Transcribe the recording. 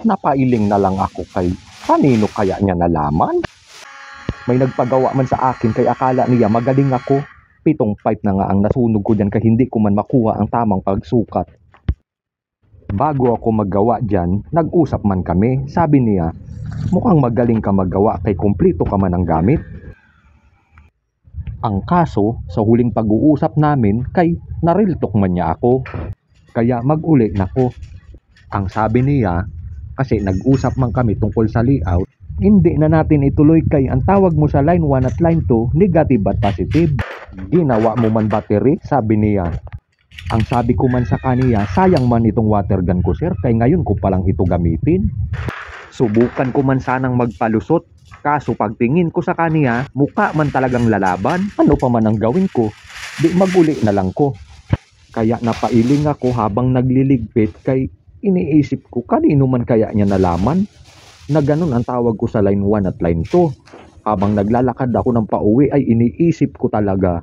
Napailing na lang ako kay kanino kaya niya nalaman? May nagpagawa man sa akin kay akala niya magaling ako. 7 pipe na nga ang nasunog ko dyan kay hindi ko man makuha ang tamang pagsukat. Bago ako maggawa dyan, nag-usap man kami. Sabi niya, mukhang magaling ka maggawa kay kumpleto ka man ang gamit. Ang kaso, sa huling pag-uusap namin kay nariltok man niya ako. Kaya mag-uli na ko. Ang sabi niya, kasi nag-usap man kami tungkol sa layout, hindi na natin ituloy kay ang tawag mo sa line 1 at line 2, negative at positive. Ginawa mo man battery, sabi niya. Ang sabi ko man sa kaniya, sayang man itong water gun ko sir, kay ngayon ko palang ito gamitin. Subukan ko man sanang magpalusot, kaso pagtingin ko sa kaniya, mukha man talagang lalaban. Ano pa man ang gawin ko, di maguli na lang ko. Kaya napailing ako habang nagliligpit kay iniisip ko kanino man kaya niya nalaman na ganun ang tawag ko sa line 1 at line 2. Habang naglalakad ako ng pauwi ay iniisip ko talaga